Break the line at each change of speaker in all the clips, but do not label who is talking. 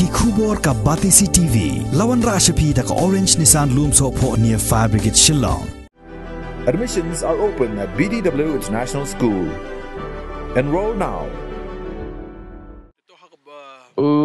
ki khubor ka Batisi TV lawan rashapi da ka Orange Nissan Lumso pho near Fire Brigade Shillong.
Admissions are open at BDW International School. Enroll now.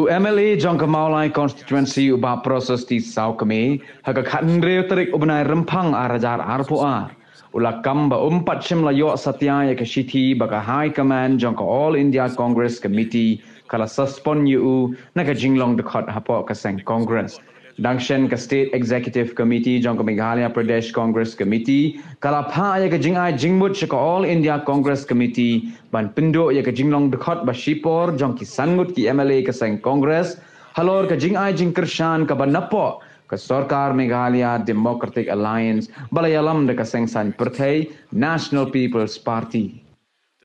MLA Jongkamaulai constituency uba proses di Saukami haga khandre tarik ubnai rempang arajar arpoa ulakam ba umpat layo satya ya kashiti baka high command jongka all India Congress committee kala suspend yu naga jinglong dekat hapo kaseng Congress dangshen ka state executive committee jongka Meghalaya Pradesh Congress committee kala pha ya ka jingai jingmut ka all India Congress committee ban pindo ya ka jinglong dekat ba shipor jongki sangut ki MLA kaseng Congress halor ka jingai jingkershan ka banapo ke Sarkar Meghalaya Democratic Alliance balayalam de kaseng san pertai National People's Party.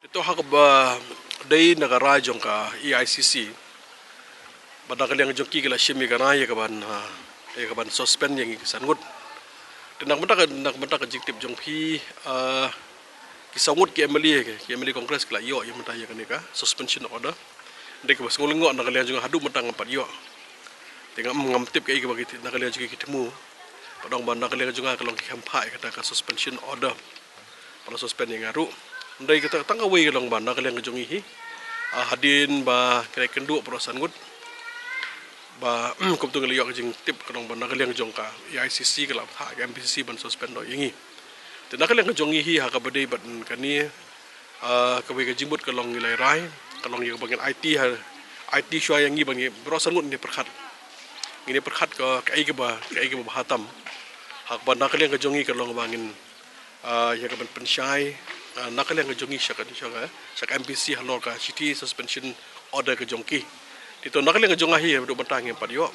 Ito hakaba day nagara jongka EICC badakali ang jongki kila shimi ganaya kaban suspend yang sangut. Tenang mata ka jiktip jongki kisangut ki MLA Congress kila yo yang mata ya kanika suspension order. Dek bas ngulungo nakali ang jong hadu mata ngampat yo. Tengah mengamtip ke bagi nakali ang jong kitemu. Padang ban nakali ang jong kalong kampai kata ka suspension order. Para suspend yang ngaru. Ndai kita tangawai kalong ban nakali ang jong ihi. Hadin ba kira kendu perusahaan gut. Ba kumtung liyo jing tip kalong ban nakali ang jong ka EICC kalap ha MPCC ban suspend do yangi. Nakali ang jong ihi ha kabadai ban kani kabai ka jimbut kalong nilai rai kalong yang bagian IT syua yang ni bagi perusahaan gut ni perkat. Ini perkat ke ba bahatam hak ban nakali ang jongi kalong bangin ya ka ban pensyai nakali ang jongi syak MPC halor ka city suspension order ke jongki dito nakali ang jongahi do bantang yang padio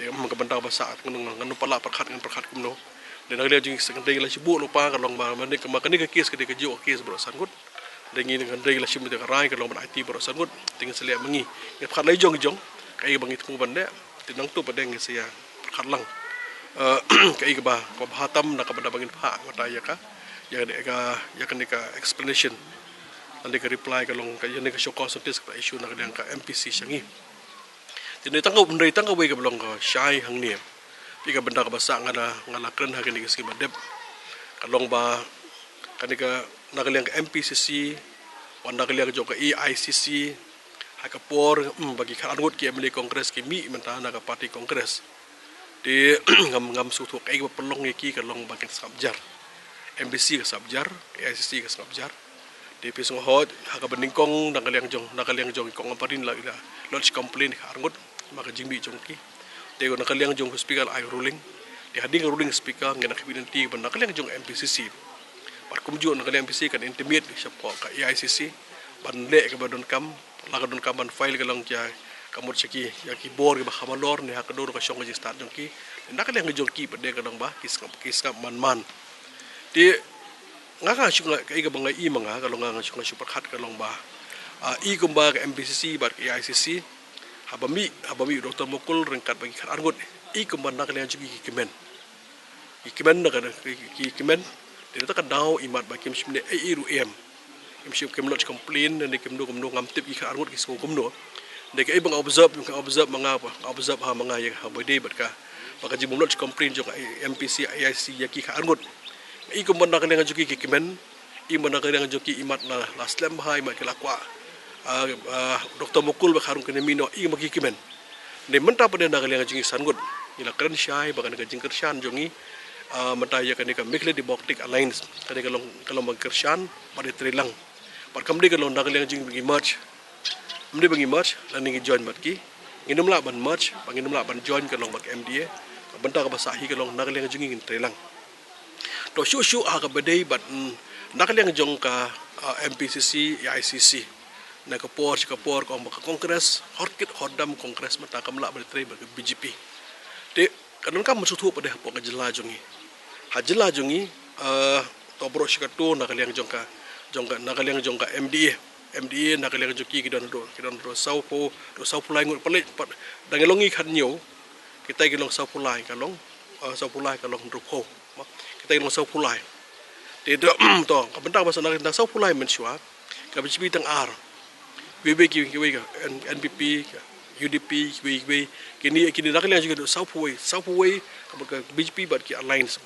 de mang ka bantang basa nganu pala perkat ngan perkat kumno de nakali ang jongi sekendai la sibu lupa kalong ba mani ka makani ka kes ke de jo kes bro sangut dengi dengan dai la simu de ka rai kalong ban IT bro sangut tinggal selia mengi ngat perkat lai jong kai bangit ku bande tinang tu padeng saya perkat lang kai ba ko bahatam nak benda bangin pha mata ya ka ya kan ka explanation nanti ka reply kalong ka yan ka show consultis ka issue nak ka MPC syangi tinai tangau we ka belong ka syai hang ni pi ka benda ka basa ngala kren ha kan ka badep kalong ba kan ka nak ka MPCC wanda ka ka EICC hakapor bagi kan angut ki MLA Congress ki mi mentana ka party Congress di ngam sutu kai ba pelong ki kalong bakin sabjar MPC ka sabjar EICC ka sabjar di pisong hot haka beningkong nakaliang jong kong amparin la ila lodge complaint ka angut maka jingbi jongki de ko nakaliang jong speaker ay ruling di hading ruling speaker ngena kibinanti ban nakaliang jong MPCC par kumju nakaliang MPC kan intimate siya po ka EICC ban le ka badon kam laga don kaman file ka lang kya kamot siki ya ki bor ka hamalor ni hakador ka syong ka start jongki nakali ang jongki pade ka lang ba kis man di ngaka syong ka iga bangay i mga kalong nga syong super hot ka lang ba i kumba ka MPCC ba EICC habami Dr. Mukul rengkat bagi kan argot i kumba nakali ang jongki kimen na ka kimen dito ka daw imat ba kim simne iru imship kemlot complain dan kemdo ngamtip ika argut ki sko kumno de kay bang observe mga ha mga ya habade batka baka jimulot complain jo MPC IIC ya ki ka argut i kumbanda ka nga joki ki kimen i mana ka nga joki imat na last lem ha imat kelakwa Dr. Mukul ba harung kenemino i maki kimen ne menta pada nga nga joki sangut ila kren syai baka nga jingker shan jongi menta ya ka Meghalaya Democratic Alliance kani kalong magkershan pada trilang Parkam dia kalau nak liang jing bagi merge, dia bagi merge, lalu join matki, nginum lah ban merge, nginum lah ban join kalau bagi MDA, bentar ke basahi kalau nak liang jing ingin telang. To syu agak bedai bat nak liang jong ka MPCC, EICC, nak kapor kau bagi kongres, hordam kongres mata kamla berteri bagi BJP. De kadang kam musuh pada apa kejela jongi, hajela jongi, to bro sikatu nak liang jong ka nakaliang jongka MDA nakaliang joki kidon do saupulai ngut pelit dangelongi khanyo kita gilong saupulai kalong rupo kita gilong saupulai Tidak to kabentak bahasa nak tentang saupulai mensua ka BJP tang ar BB ki NPP UDP kini nak liang juga South Way ke BJP bat ki alliance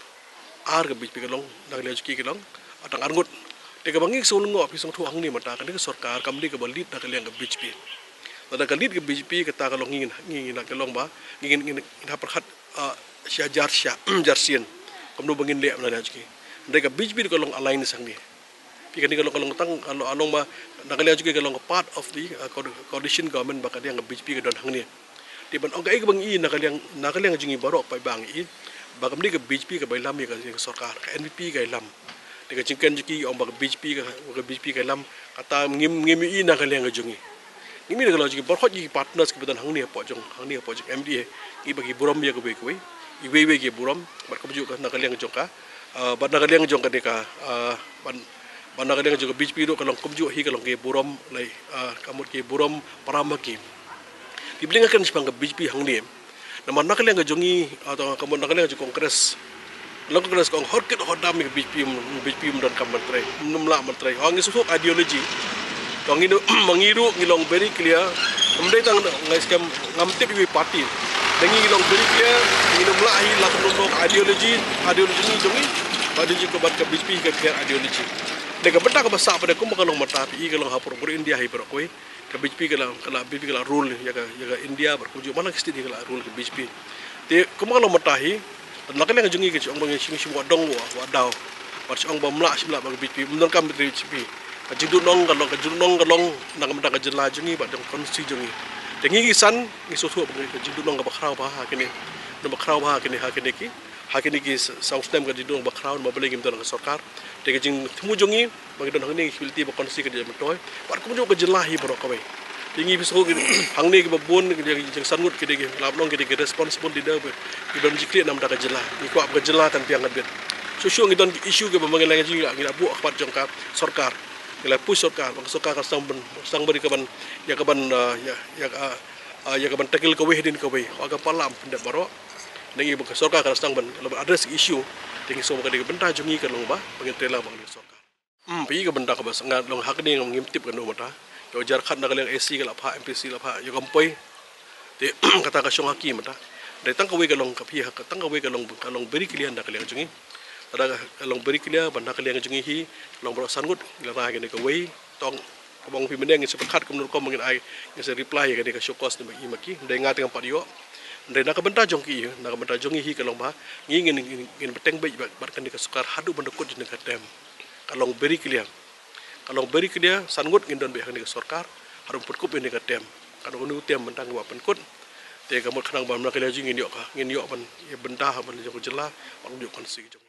ke BJP kalong nak liang juga kalong atang arngut tega bangi solungo api song tuang ni mata kan ke sarkar kamli ke balit nak liang ke BJP pada kalit ke BJP kata kalong ngin nak kalong ba ngin perhat jarsian kamno bangin le mana juga mereka BJP kalong alliance sang ni Pikan ni kalau tang kalau along ba nakalian juga kalau part of the coalition government bakal yang BJP ke don hang ni. Di ban ogai ke bang i nakalian jungi barok pai bang i bakam ni ke BJP ke bailam ya ke sarkar ke NPP ke lam. Dekat jingkan juki om bak BJP ke lam kata ngim i nakalian ke jungi. Ngimi kalau juki barhot ji partners ke beton hang ni apa jong MDA i bagi buram ya ke baik i we ke buram bar ke juga nakalian ke jong ka ban nakalian ke jong ka deka ban Banda kadang juga BJP itu kalau kumju hi kalau ke buram lai kamut ke buram paramaki. Dibelingakan sepang ke BJP hang ni. Nama nak kadang jongi atau kamut nak kadang kongres. Lalu kongres kong horket hodam ke BJP dan kamut tray. Menumlah mentray. Hang isu ideologi. Kong ini mengiru ngilong very clear. Kemudian tang ngai skam ngamtip ibu parti. Dengi ngilong very clear. Menumlah hi lakukan ideologi ni jongi. Pada juga bat ke BJP ke ideologi. Dekat benda ke besar pada kumpulan kalau mata pi kalau hapur India hi berkoi ke BJP kalau BJP kalau rule ya ke India berkuju mana kesti dia kalau rule ke BJP. Te kumpulan kalau mata hi nak kena jungi ke orang bagi sing wadong wadau. Pas orang bamla sibla bagi BJP menurut kami BJP. Jiduk nong kalau nak mata ke jela jungi badang konsti jungi. Dengi kisan ngisusu bagi jiduk nong ke bakrau bah kini. Nak bakrau bah kini hakini ki songstem ka didong ba crown ba beli gimton ka sarkar te ka jing temu jongi bagi don hangni hilti ba konsi ka jam toy par ku jo ka jelahi bro ka bai tingi biso ki hangni ki ba bon ki jing sangut ki de labnong ki de responsible leader ba ki don jikri nam da ka jelah ni ko ab ka jelah tan piang ngadbet so ngi don issue ke ba mangi lang jing ngi bu akhbat jong ka sarkar ila push sarkar ba sarkar ka sang beri ka ban ya ka ban ya ka ban takil ka wehdin ka bai aga palam pendak baro Nengi bukan sarkar kalau sedang address isu, tinggi semua kali benda jungi kan long bah, bagi trailer bang sarkar. Pergi ke benda kebas, ngat long hak ni ngimtip kan long mata. Yo jar khat nak yang AC kalau apa MPC kalau apa, yo kampoi. Te kata kasong hakim mata. Dari tang kawai kalau kapi hak, tang kawai kalau beri kalian nak kalian jungi. Ada kalau beri kalian benda kalian jungi hi, long berasan gut, lara kan kawai, tong kabang pimendeng sepakat kemenur kom mungkin ai, yang reply kan ke showcase ni bagi maki, dari ngat dengan padio. Dari nak benda jongi hi kalau bah ingin beteng baik barkan di kesukar hadu bendekut di negara dem kalau beri kalian sangut ingin don behang di sarkar harum perkup di negara dem kalau nu tem mentang wa penkut te kamu kenang ban kalian ingin yok ban ya benda ban jong jelah ban jong konsi jong